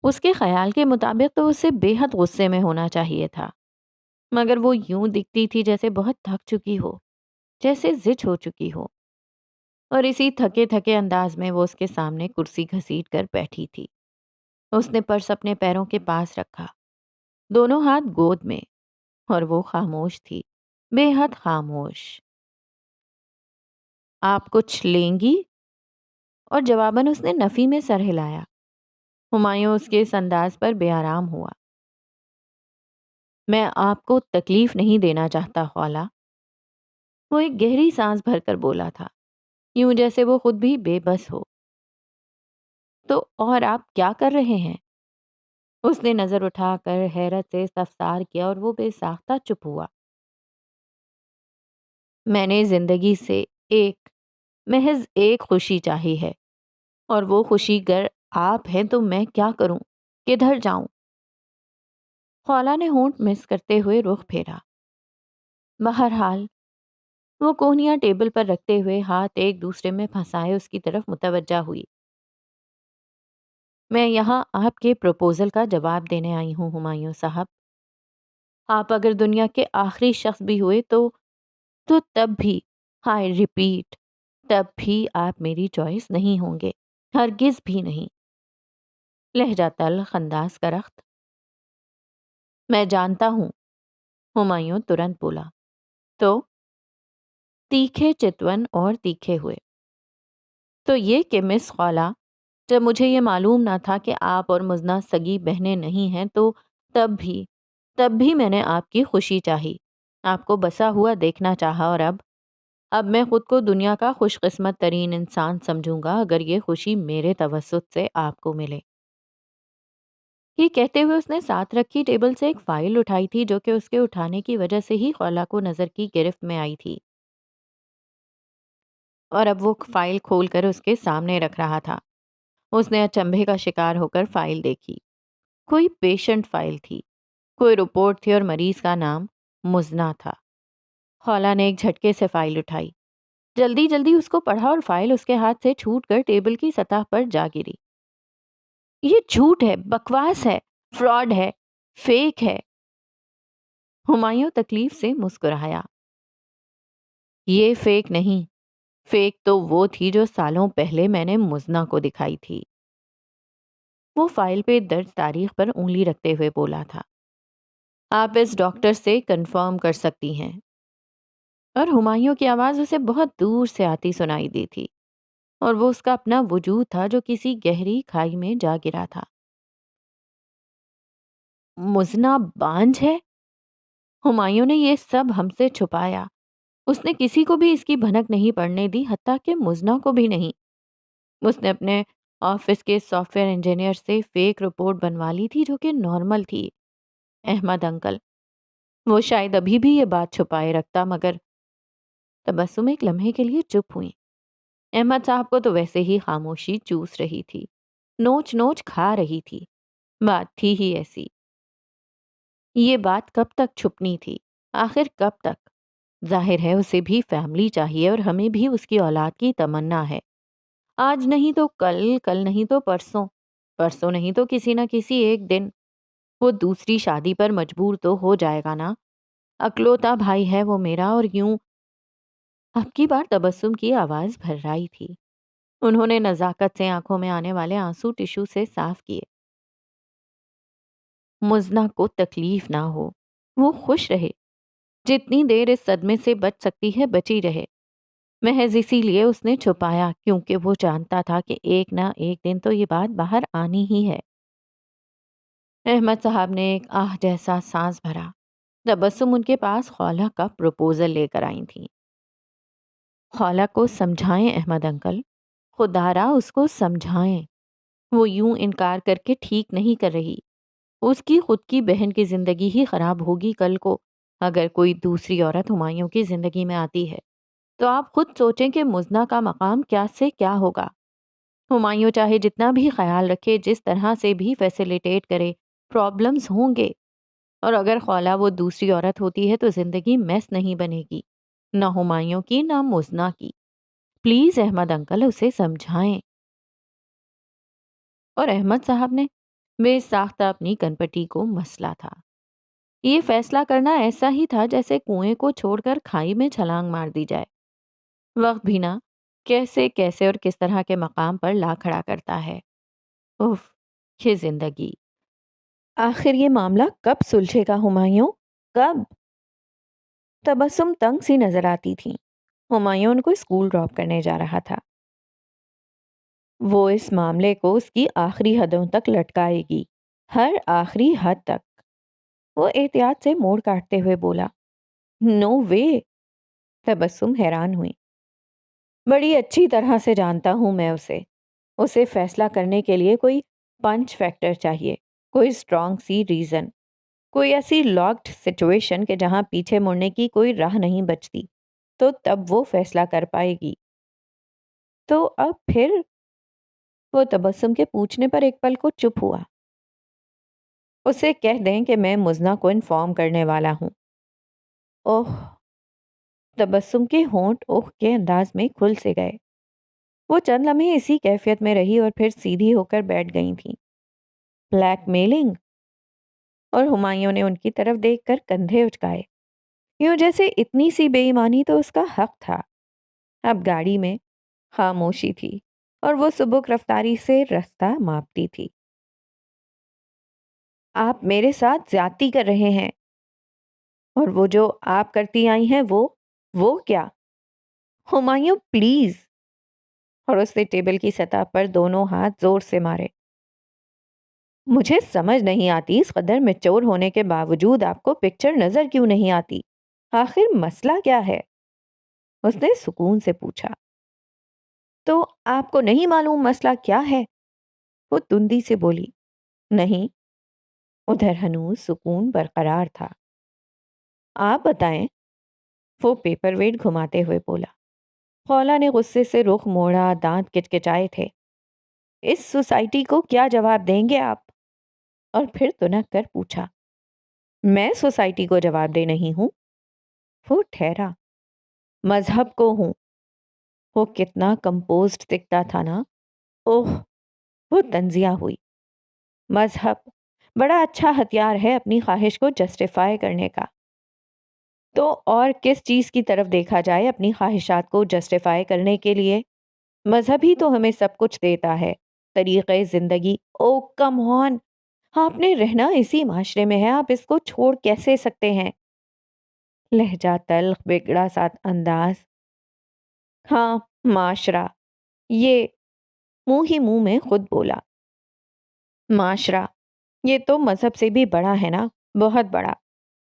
اس کے خیال کے مطابق تو اسے بے حد غصے میں ہونا چاہیے تھا، مگر وہ یوں دکھتی تھی جیسے بہت تھک چکی ہو، جیسے زچ ہو چکی ہو، اور اسی تھکے تھکے انداز میں وہ اس کے سامنے کرسی گھسیٹ کر بیٹھی تھی۔ اس نے پرس اپنے پیروں کے پاس رکھا، دونوں ہاتھ گود میں، اور وہ خاموش تھی، بے حد خاموش۔ آپ کچھ لیں گی؟ اور جواباً اس نے نفی میں سر ہلایا۔ ہمایوں اس کے اس انداز پر بے آرام ہوا۔ میں آپ کو تکلیف نہیں دینا چاہتا خولا، وہ ایک گہری سانس بھر کر بولا تھا، یوں جیسے وہ خود بھی بے بس ہو۔ تو اور آپ کیا کر رہے ہیں؟ اس نے نظر اٹھا کر حیرت سے استفسار کیا، اور وہ بے ساختہ چپ ہوا۔ میں نے زندگی سے محض ایک خوشی چاہی ہے، اور وہ خوشی گر آپ ہیں تو میں کیا کروں، کدھر جاؤں؟ خولا نے ہونٹ مس کرتے ہوئے رخ پھیرا۔ بہرحال، وہ کوہنیاں ٹیبل پر رکھتے ہوئے ہاتھ ایک دوسرے میں پھنسائے اس کی طرف متوجہ ہوئی۔ میں یہاں آپ کے پروپوزل کا جواب دینے آئی ہوں ہمایوں صاحب۔ آپ اگر دنیا کے آخری شخص بھی ہوئے تو تب بھی، آئی ریپیٹ، تب بھی آپ میری چوائس نہیں ہوں گے، ہرگز بھی نہیں۔ لہجہ تلخ، انداز کرخت۔ میں جانتا ہوں، ہمایوں ترنت بولا۔ تو تیکھے چتون اور تیکھے ہوئے۔ تو یہ کہ مس خالہ، جب مجھے یہ معلوم نہ تھا کہ آپ اور مزنہ سگی بہنیں نہیں ہیں تو تب بھی میں نے آپ کی خوشی چاہی، آپ کو بسا ہوا دیکھنا چاہا، اور اب میں خود کو دنیا کا خوش قسمت ترین انسان سمجھوں گا اگر یہ خوشی میرے توسط سے آپ کو ملے۔ یہ کہتے ہوئے اس نے ساتھ رکھی ٹیبل سے ایک فائل اٹھائی تھی جو کہ اس کے اٹھانے کی وجہ سے ہی خالہ کو نظر کی گرفت میں آئی تھی، اور اب وہ فائل کھول کر اس کے سامنے رکھ رہا تھا۔ اس نے اچنبھے کا شکار ہو کر فائل دیکھی۔ کوئی پیشنٹ فائل تھی، کوئی رپورٹ تھی، اور مریض کا نام مزنہ تھا۔ خالہ نے ایک جھٹکے سے فائل اٹھائی، جلدی جلدی اس کو پڑھا، اور فائل اس کے ہاتھ سے چھوٹ کر ٹیبل کی سطح پر جا گری۔ یہ جھوٹ ہے، بکواس ہے، فراڈ ہے، فیک ہے۔ ہمایوں تکلیف سے مسکرایا۔ یہ فیک نہیں، فیک تو وہ تھی جو سالوں پہلے میں نے مزنہ کو دکھائی تھی۔ وہ فائل پہ درج تاریخ پر انگلی رکھتے ہوئے بولا تھا۔ آپ اس ڈاکٹر سے کنفرم کر سکتی ہیں۔ اور ہمایوں کی آواز اسے بہت دور سے آتی سنائی دی تھی، اور وہ اس کا اپنا وجود تھا جو کسی گہری کھائی میں جا گرا تھا۔ مزنہ بانجھ ہے؟ ہمایوں نے یہ سب ہم سے چھپایا۔ اس نے کسی کو بھی اس کی بھنک نہیں پڑنے دی، حتیٰ کہ مزنہ کو بھی نہیں۔ اس نے اپنے آفس کے سافٹ ویئر انجینئر سے فیک رپورٹ بنوا لی تھی جو کہ نارمل تھی۔ احمد انکل، وہ شاید ابھی بھی یہ بات چھپائے رکھتا، مگر تبسم ایک لمحے کے لیے چپ ہوئی۔ احمد صاحب کو تو ویسے ہی خاموشی چوس رہی تھی، نوچ نوچ کھا رہی تھی۔ بات تھی ہی ایسی۔ یہ بات کب تک چھپنی تھی؟ آخر کب تک؟ ظاہر ہے اسے بھی فیملی چاہیے، اور ہمیں بھی اس کی اولاد کی تمنا ہے۔ آج نہیں تو کل، کل نہیں تو پرسوں، پرسوں نہیں تو کسی نہ کسی ایک دن وہ دوسری شادی پر مجبور تو ہو جائے گا نا۔ اکلوتا بھائی ہے وہ میرا، اور یوں۔ اب کی بار تبسم کی آواز بھررائی تھی۔ انہوں نے نزاکت سے آنکھوں میں آنے والے آنسو ٹشو سے صاف کیے۔ مزنہ کو تکلیف نہ ہو، وہ خوش رہے، جتنی دیر اس صدمے سے بچ سکتی ہے بچی رہے۔ محض اسی لیے اس نے چھپایا، کیونکہ وہ جانتا تھا کہ ایک نہ ایک دن تو یہ بات باہر آنی ہی ہے۔ احمد صاحب نے ایک آہ جیسا سانس بھرا۔ تبسم ان کے پاس خالہ کا پروپوزل لے کر آئی تھیں۔ خالہ کو سمجھائیں احمد انکل، خدا را اس کو سمجھائیں۔ وہ یوں انکار کر کے ٹھیک نہیں کر رہی۔ اس کی خود کی بہن کی زندگی ہی خراب ہوگی کل کو اگر کوئی دوسری عورت ہمایوں کی زندگی میں آتی ہے۔ تو آپ خود سوچیں کہ مزنہ کا مقام کیا سے کیا ہوگا۔ ہمایوں چاہے جتنا بھی خیال رکھے، جس طرح سے بھی فیسیلیٹیٹ کرے، پرابلمز ہوں گے۔ اور اگر خالہ وہ دوسری عورت ہوتی ہے تو زندگی میس نہیں بنے گی، نہ ہمایوں کی نہ مزنہ کی۔ پلیز احمد انکل اسے سمجھائیں۔ اور احمد صاحب نے بے ساختہ اپنی کنپٹی کو مسلا تھا۔ یہ فیصلہ کرنا ایسا ہی تھا جیسے کنویں کو چھوڑ کر کھائی میں چھلانگ مار دی جائے۔ وقت بھی نہ کیسے کیسے اور کس طرح کے مقام پر لا کھڑا کرتا ہے۔ اف، یہ زندگی! آخر یہ معاملہ کب سلجھے گا ہمایوں؟ کب؟ تبسم تنگ سی نظر آتی تھی۔ ہمایوں ان کو اسکول ڈراپ کرنے جا رہا تھا۔ وہ اس معاملے کو اس کی آخری حدوں تک لٹکائے گی، ہر آخری حد تک۔ وہ احتیاط سے موڑ کاٹتے ہوئے بولا، نو وے۔ تبسم حیران ہوئی۔ بڑی اچھی طرح سے جانتا ہوں میں اسے فیصلہ کرنے کے لیے کوئی پنچ فیکٹر چاہیے، کوئی اسٹرانگ سی ریزن، کوئی ایسی لاکڈ سچویشن کہ جہاں پیچھے مڑنے کی کوئی راہ نہیں بچتی، تو تب وہ فیصلہ کر پائے گی۔ تو اب پھر؟ وہ تبسم کے پوچھنے پر ایک پل کو چپ ہوا۔ اسے کہہ دیں کہ میں مزنہ کو انفارم کرنے والا ہوں۔ اوہ! تبسم کے ہونٹ اوہ کے انداز میں کھل سے گئے۔ وہ چند لمحے اسی کیفیت میں رہی اور پھر سیدھی ہو کر بیٹھ گئی تھیں۔ Black mailing? اور ہمایوں نے ان کی طرف دیکھ کر کندھے اچکائے، یوں جیسے اتنی سی بے ایمانی تو اس کا حق تھا۔ اب گاڑی میں خاموشی تھی اور وہ سبک رفتاری سے رستہ ماپتی تھی۔ آپ میرے ساتھ زیادتی کر رہے ہیں، اور وہ جو آپ کرتی آئی ہیں وہ کیا؟ ہمایوں پلیز! اور اس نے ٹیبل کی سطح پر دونوں ہاتھ زور سے مارے۔ مجھے سمجھ نہیں آتی اس قدر میچور ہونے کے باوجود آپ کو پکچر نظر کیوں نہیں آتی؟ آخر مسئلہ کیا ہے؟ اس نے سکون سے پوچھا۔ تو آپ کو نہیں معلوم مسئلہ کیا ہے؟ وہ تندی سے بولی۔ نہیں۔ ادھر ہنوز سکون برقرار تھا۔ آپ بتائیں، وہ پیپر ویٹ گھماتے ہوئے بولا۔ خولا نے غصے سے رخ موڑا، دانت کچکچائے تھے۔ اس سوسائٹی کو کیا جواب دیں گے آپ؟ اور پھر تنک کر پوچھا۔ میں سوسائٹی کو جواب دے نہیں ہوں۔ وہ ٹھہرا۔ مذہب کو ہوں۔ وہ کتنا کمپوزڈ دکھتا تھا نا۔ اوہ! وہ تنزیہ ہوئی۔ مذہب بڑا اچھا ہتھیار ہے اپنی خواہش کو جسٹیفائی کرنے کا۔ تو اور کس چیز کی طرف دیکھا جائے اپنی خواہشات کو جسٹیفائی کرنے کے لیے؟ مذہب ہی تو ہمیں سب کچھ دیتا ہے، طریقۂ زندگی۔ او کم آن! آپ نے رہنا اسی معاشرے میں ہے، آپ اس کو چھوڑ کیسے سکتے ہیں؟ لہجہ تلخ، بگڑا سا انداز۔ ہاں، معاشرہ، یہ منہ ہی منہ میں خود بولا۔ معاشرہ یہ تو مذہب سے بھی بڑا ہے نا، بہت بڑا۔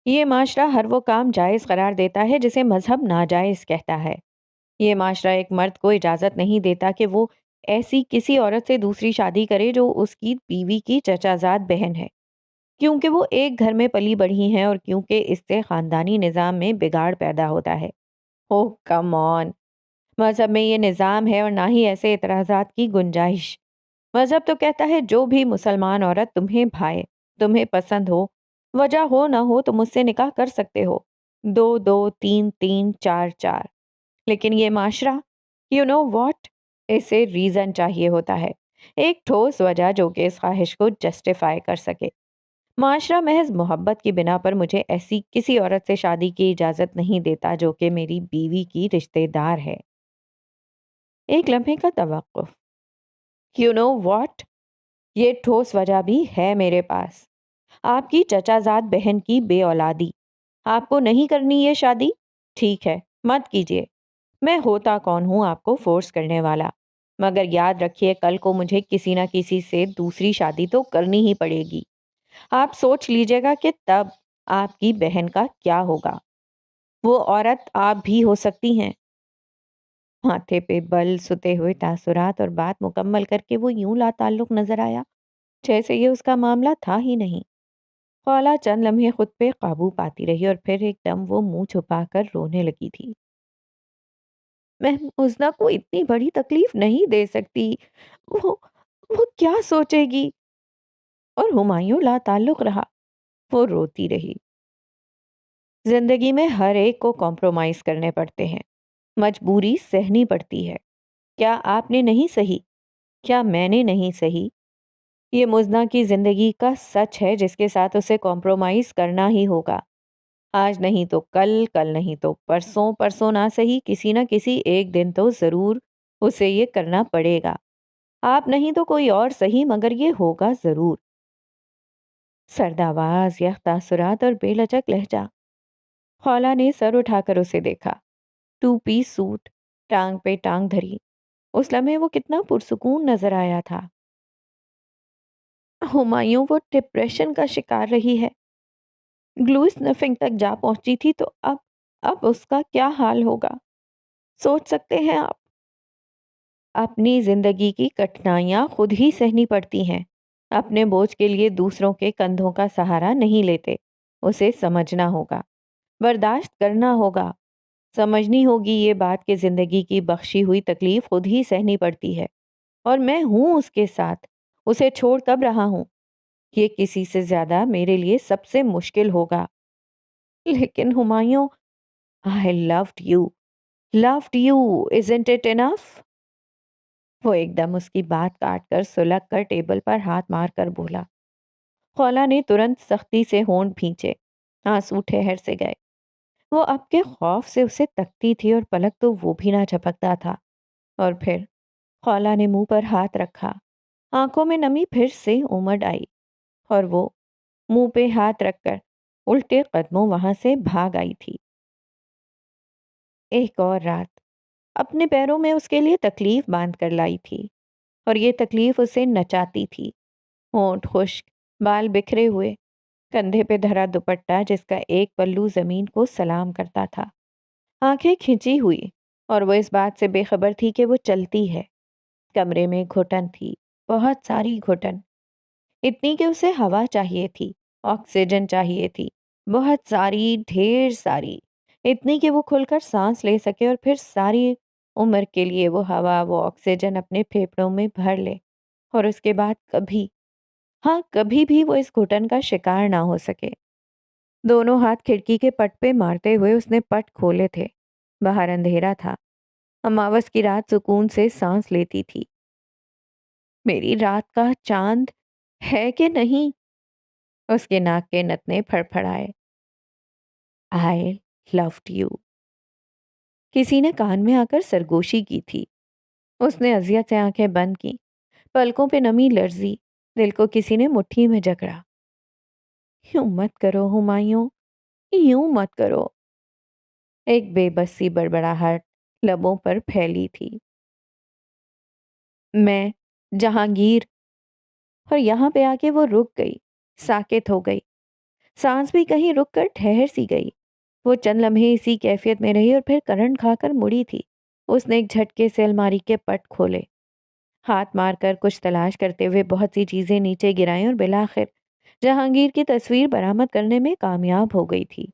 یہ معاشرہ ہر وہ کام جائز قرار دیتا ہے جسے مذہب ناجائز کہتا ہے۔ یہ معاشرہ ایک مرد کو اجازت نہیں دیتا کہ وہ ایسی کسی عورت سے دوسری شادی کرے جو اس کی بیوی کی چچا زاد بہن ہے، کیونکہ وہ ایک گھر میں پلی بڑھی ہیں اور کیونکہ اس سے خاندانی نظام میں بگاڑ پیدا ہوتا ہے۔ اوہ کم آن! مذہب میں یہ نظام ہے اور نہ ہی ایسے اعتراضات کی گنجائش۔ مذہب تو کہتا ہے جو بھی مسلمان عورت تمہیں بھائے، تمہیں پسند ہو، وجہ ہو نہ ہو تم اس سے نکاح کر سکتے ہو، 2 2 3 3 4 4۔ لیکن یہ معاشرہ، یو نو واٹ، اسے ریزن چاہیے ہوتا ہے، ایک ٹھوس وجہ جو کہ اس خواہش کو جسٹیفائی کر سکے۔ معاشرہ محض محبت کی بنا پر مجھے ایسی کسی عورت سے شادی کی اجازت نہیں دیتا جو کہ میری بیوی کی رشتہ دار ہے۔ ایک لمحے کا توقف۔ یو نو واٹ، یہ ٹھوس وجہ بھی ہے میرے پاس۔ آپ کی چچا زاد بہن کی بے اولادی۔ آپ کو نہیں کرنی یہ شادی؟ ٹھیک ہے، مت کیجیے۔ میں ہوتا کون ہوں آپ کو فورس کرنے والا؟ مگر یاد رکھیے کل کو مجھے کسی نہ کسی سے دوسری شادی تو کرنی ہی پڑے گی۔ آپ سوچ لیجئے گا کہ تب آپ کی بہن کا کیا ہوگا۔ وہ عورت آپ بھی ہو سکتی ہیں۔ ماتھے پہ بل ستے ہوئے تاثرات اور بات مکمل کر کے وہ یوں لا تعلق نظر آیا جیسے یہ اس کا معاملہ تھا ہی نہیں۔ خولا چند لمحے خود پہ قابو پاتی رہی اور پھر ایک دم وہ منہ چھپا کر رونے لگی تھی۔ میں مزنہ کو اتنی بڑی تکلیف نہیں دے سکتی، وہ وہ کیا سوچے گی؟ اور ہمایوں لا تعلق رہا۔ وہ روتی رہی۔ زندگی میں ہر ایک کو کمپرومائز کرنے پڑتے ہیں، مجبوری سہنی پڑتی ہے۔ کیا آپ نے نہیں سہی؟ کیا میں نے نہیں سہی؟ یہ مزنہ کی زندگی کا سچ ہے جس کے ساتھ اسے کمپرومائز کرنا ہی ہوگا۔ آج نہیں تو کل، کل نہیں تو پرسوں، پرسوں نہ سہی کسی نہ کسی ایک دن تو ضرور اسے یہ کرنا پڑے گا۔ آپ نہیں تو کوئی اور سہی مگر یہ ہوگا ضرور۔ سرد آواز، یخ تاثرات اور بے لچک لہجہ۔ خولا نے سر اٹھا کر اسے دیکھا۔ 2 پیس سوٹ، ٹانگ پہ ٹانگ دھری۔ اس لمحے وہ کتنا پرسکون نظر آیا تھا۔ ہمایوں وہ ڈپریشن کا شکار رہی ہے، گلو اسنفنگ تک جا پہنچی تھی، تو اب اس کا کیا حال ہوگا؟ سوچ سکتے ہیں آپ؟ اپنی زندگی کی کٹھنائیاں خود ہی سہنی پڑتی ہیں، اپنے بوجھ کے لیے دوسروں کے کندھوں کا سہارا نہیں لیتے۔ اسے سمجھنا ہوگا، برداشت کرنا ہوگا، سمجھنی ہوگی یہ بات کہ زندگی کی بخشی ہوئی تکلیف خود ہی سہنی پڑتی ہے، اور میں ہوں اس کے ساتھ۔ اسے چھوڑ کب رہا ہوں؟ یہ کسی سے زیادہ میرے لیے سب سے مشکل ہوگا۔ لیکن Humayun, I loved you, isn't it enough؟ وہ ایک دم اس کی بات کاٹ کر سلگ کر ٹیبل پر ہاتھ مار کر بولا۔ خولا نے ترنت سختی سے ہونٹ بھینچے، آنسو ٹھہر سے گئے۔ وہ اب کے خوف سے اسے تکتی تھی اور پلک تو وہ بھی نہ جھپکتا تھا۔ اور پھر خولا نے منہ پر ہاتھ رکھا، آنکھوں میں نمی پھر سے امڑ آئی اور وہ منہ پہ ہاتھ رکھ کر الٹے قدموں وہاں سے بھاگ آئی تھی۔ ایک اور رات اپنے پیروں میں اس کے لیے تکلیف باندھ کر لائی تھی، اور یہ تکلیف اسے نچاتی تھی۔ ہونٹ خشک، بال بکھرے ہوئے، کندھے پہ دھرا دوپٹہ جس کا ایک پلو زمین کو سلام کرتا تھا، آنکھیں کھنچی ہوئی، اور وہ اس بات سے بے خبر تھی کہ وہ چلتی ہے۔ کمرے میں گھٹن تھی، بہت ساری گھٹن، اتنی کہ اسے ہوا چاہیے تھی، آکسیجن چاہیے تھی، بہت ساری، ڈھیر ساری، اتنی کہ وہ کھل کر سانس لے سکے اور پھر ساری عمر کے لیے وہ ہوا، وہ آکسیجن اپنے پھیپھڑوں میں بھر لے، اور اس کے بعد کبھی، ہاں کبھی بھی وہ اس گھٹن کا شکار نہ ہو سکے۔ دونوں ہاتھ کھڑکی کے پٹ پہ مارتے ہوئے اس نے پٹ کھولے تھے۔ باہر اندھیرا تھا، اماوس کی رات سکون سے سانس لیتی تھی۔ میری رات کا چاند ہے کہ نہیں؟ اس کے ناک کے نتنے پھڑ پھڑائے۔ آئی لوڈ یو، کسی نے کان میں آ کر سرگوشی کی تھی۔ اس نے اذیت سے آنکھیں بند کی، پلکوں پہ نمی لرزی، دل کو کسی نے مٹھی میں جکڑا۔ یوں مت کرو ہمایوں، یوں مت کرو۔ ایک بے بس سی بڑبڑاہٹ لبوں پر پھیلی تھی۔ میں جہانگیر، اور یہاں پہ آ کے وہ رک گئی، ساکت ہو گئی، سانس بھی کہیں رک کر ٹھہر سی گئی۔ وہ چند لمحے اسی کیفیت میں رہی اور پھر کرنٹ کھا کر مڑی تھی۔ اس نے ایک جھٹکے سے الماری کے پٹ کھولے، ہاتھ مار کر کچھ تلاش کرتے ہوئے بہت سی چیزیں نیچے گرائیں اور بالآخر جہانگیر کی تصویر برآمد کرنے میں کامیاب ہو گئی تھی۔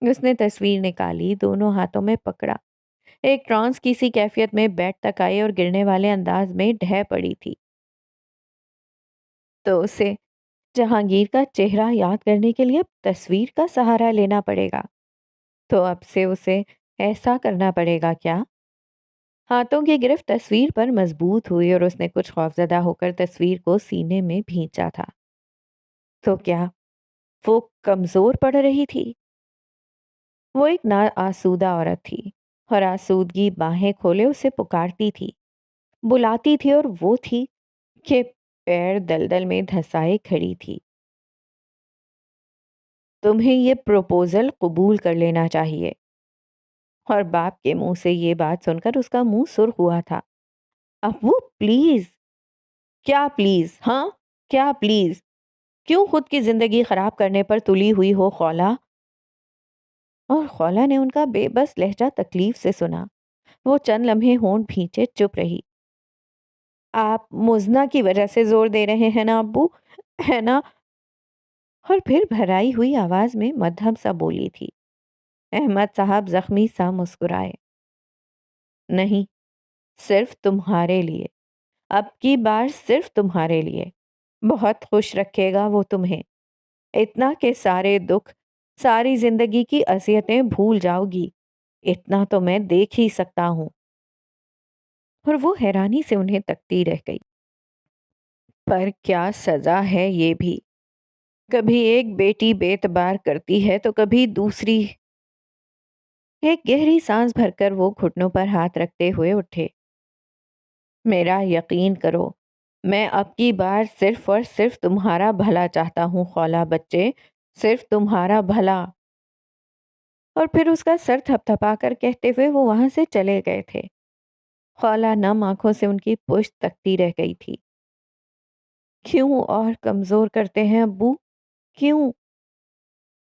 اس نے تصویر نکالی، دونوں ہاتھوں میں پکڑا، ایک ٹرانس کی سی کیفیت میں بیڈ تک آئی اور گرنے والے انداز میں ڈھہ پڑی تھی۔ تو اسے جہانگیر کا چہرہ یاد کرنے کے لیے اب تصویر کا سہارا لینا پڑے گا۔ تو اب سے اسے ایسا کرنا پڑے گا کیا؟ ہاتھوں کی گرفت تصویر پر مضبوط ہوئی اور اس نے کچھ خوفزدہ ہو کر تصویر کو سینے میں بھینچا تھا۔ تو کیا وہ کمزور پڑ رہی تھی؟ وہ ایک نا آسودہ عورت تھی، اور آسودگی باہیں کھولے اسے پکارتی تھی، بلاتی تھی، اور وہ تھی کہ پیر دلدل میں دھسائے کھڑی تھی۔ تمہیں یہ پروپوزل قبول کر لینا چاہیے۔ اور باپ کے منہ سے یہ بات سن کر اس کا منہ سرخ ہوا تھا۔ ابو پلیز، کیا پلیز؟ ہاں کیا پلیز؟ کیوں خود کی زندگی خراب کرنے پر تلی ہوئی ہو خولا؟ اور خولا نے ان کا بے بس لہجہ تکلیف سے سنا۔ وہ چند لمحے ہونٹ بھینچے چپ رہی۔ آپ مزنا کی وجہ سے زور دے رہے ہیں نا ابو، ہے نا؟ اور پھر بھرائی ہوئی آواز میں مدھم سا بولی تھی۔ احمد صاحب زخمی سا مسکرائے۔ نہیں، صرف تمہارے لیے، اب کی بار صرف تمہارے لیے۔ بہت خوش رکھے گا وہ تمہیں، اتنا کہ سارے دکھ، ساری زندگی کی اذیتیں بھول جاؤ گی، اتنا تو میں دیکھ ہی سکتا ہوں۔ اور وہ حیرانی سے انہیں تکتی رہ گئی۔ پر کیا سزا ہے یہ بھی، کبھی ایک بیٹی بے اعتبار کرتی ہے تو کبھی دوسری۔ ایک گہری سانس بھر کر وہ گھٹنوں پر ہاتھ رکھتے ہوئے اٹھے۔ میرا یقین کرو، میں اب کی بار صرف اور صرف تمہارا بھلا چاہتا ہوں خولا بچے، صرف تمہارا بھلا۔ اور پھر اس کا سر تھپ تھپا کر کہتے ہوئے وہ وہاں سے چلے گئے تھے۔ خولا نم آنکھوں سے ان کی پشت تکتی رہ گئی تھی۔ کیوں اور کمزور کرتے ہیں ابو، کیوں؟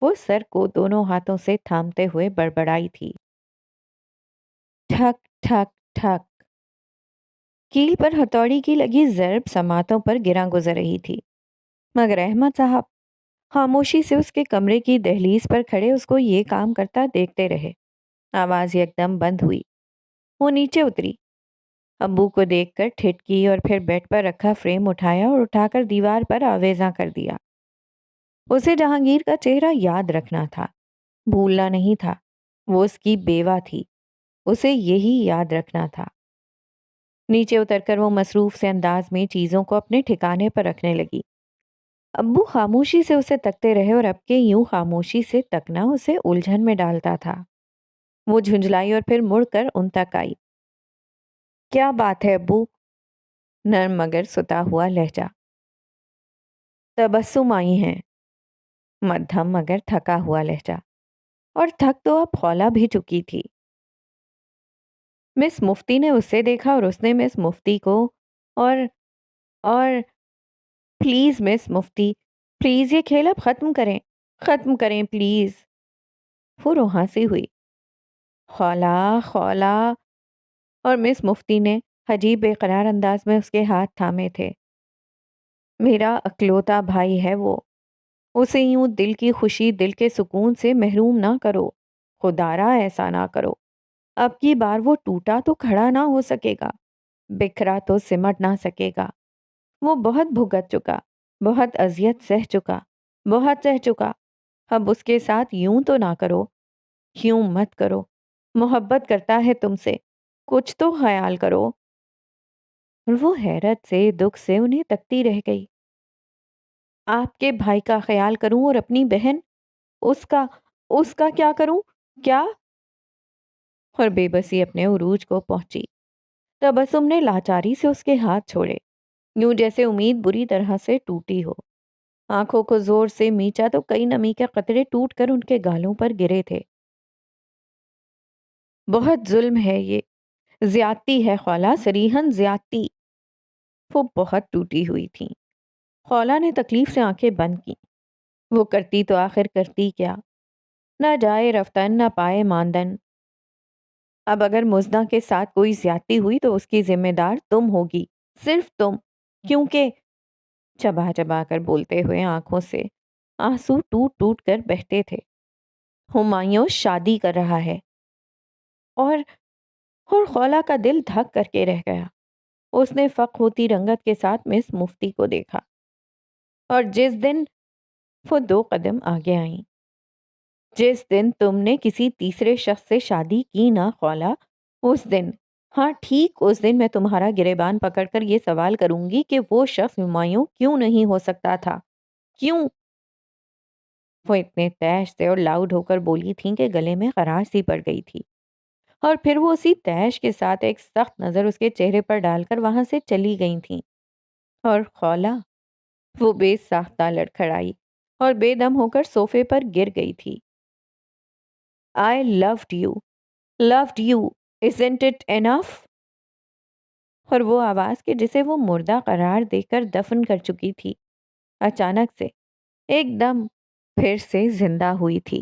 وہ سر کو دونوں ہاتھوں سے تھامتے ہوئے بڑبڑائی تھی۔ ٹھک ٹھک ٹھک، کیل پر ہتھوڑی کی لگی ضرب سماعتوں پر گراں گزر رہی تھی، مگر احمد صاحب خاموشی سے اس کے کمرے کی دہلیز پر کھڑے اس کو یہ کام کرتا دیکھتے رہے۔ آواز یکدم بند ہوئی۔ وہ نیچے اتری، ابو کو دیکھ کر ٹھٹکی اور پھر بیڈ پر رکھا فریم اٹھایا اور اٹھا کر دیوار پر آویزاں کر دیا۔ اسے جہانگیر کا چہرہ یاد رکھنا تھا، بھولنا نہیں تھا۔ وہ اس کی بیوہ تھی، اسے یہی یاد رکھنا تھا۔ نیچے اتر کر وہ مصروف سے انداز میں چیزوں کو اپنے ٹھکانے پر رکھنے لگی۔ ابو خاموشی سے اسے تکتے رہے اور اب کے یوں خاموشی سے تکنا اسے الجھن میں ڈالتا تھا۔ وہ جھنجھلائی اور پھر مڑ کر ان تک آئی۔ کیا بات ہے ابو؟ نرم مگر ستا ہوا لہجہ۔ تبسم آئی ہیں۔ مدھم مگر تھکا ہوا لہجہ۔ اور تھک تو اب خولا بھی چکی تھی۔ مس مفتی نے اسے دیکھا اور اس نے مس مفتی کو اور پلیز مس مفتی، پلیز یہ کھیل اب ختم کریں پلیز۔ وہ روحاں سی ہوئی۔ خولا خولا، اور مس مفتی نے عجیب بے قرار انداز میں اس کے ہاتھ تھامے تھے۔ میرا اکلوتا بھائی ہے وہ، اسے یوں دل کی خوشی دل کے سکون سے محروم نہ کرو، خدارا ایسا نہ کرو۔ اب کی بار وہ ٹوٹا تو کھڑا نہ ہو سکے گا، بکھرا تو سمٹ نہ سکے گا۔ وہ بہت بھگت چکا، بہت اذیت سہ چکا۔ اب اس کے ساتھ یوں تو نہ کرو، یوں مت کرو۔ محبت کرتا ہے تم سے، کچھ تو خیال کرو۔ اور وہ حیرت سے دکھ سے انہیں تکتی رہ گئی۔ آپ کے بھائی کا خیال کروں اور اپنی بہن، اس کا کیا کروں؟ کیا؟ اور بے بسی اپنے عروج کو پہنچی۔ تبسم نے لاچاری سے اس کے ہاتھ چھوڑے، یوں جیسے امید بری طرح سے ٹوٹی ہو۔ آنکھوں کو زور سے میچا تو کئی نمی کے قطرے ٹوٹ کر ان کے گالوں پر گرے تھے۔ بہت ظلم ہے یہ، زیادتی ہے خولا، صریحاً زیادتی۔ وہ بہت ٹوٹی ہوئی تھیں۔ خولا نے تکلیف سے آنکھیں بند کی۔ وہ کرتی تو آخر کرتی کیا؟ نہ جائے رفتن نہ پائے ماندن۔ اب اگر مزدہ کے ساتھ کوئی زیادتی ہوئی تو اس کی ذمہ دار تم ہوگی، صرف تم، کیونکہ چبا چبا کر بولتے ہوئے آنکھوں سے آنسو ٹوٹ ٹوٹ کر بہتے تھے۔ ہمایوں شادی کر رہا ہے۔ اور خولا کا دل دھک کر کے رہ گیا۔ اس نے فق ہوتی رنگت کے ساتھ مس مفتی کو دیکھا، اور جس دن وہ 2 قدم آگے آئیں، جس دن تم نے کسی تیسرے شخص سے شادی کی نہ خولا، اس دن، ہاں ٹھیک اس دن میں تمہارا گریبان پکڑ کر یہ سوال کروں گی کہ وہ شخص ہمایوں کیوں نہیں ہو سکتا تھا؟ کیوں؟ وہ اتنے تیش سے اور لاؤڈ ہو کر بولی تھیں کہ گلے میں خراش سی پڑ گئی تھی، اور پھر وہ اسی تیش کے ساتھ ایک سخت نظر اس کے چہرے پر ڈال کر وہاں سے چلی گئی تھیں۔ اور خولا، وہ بے ساختہ لڑکھڑائی اور بے دم ہو کر صوفے پر گر گئی تھی۔ I loved you, isn't it enough؟ اور وہ آواز کہ جسے وہ مردہ قرار دے کر دفن کر چکی تھی، اچانک سے ایک دم پھر سے زندہ ہوئی تھی۔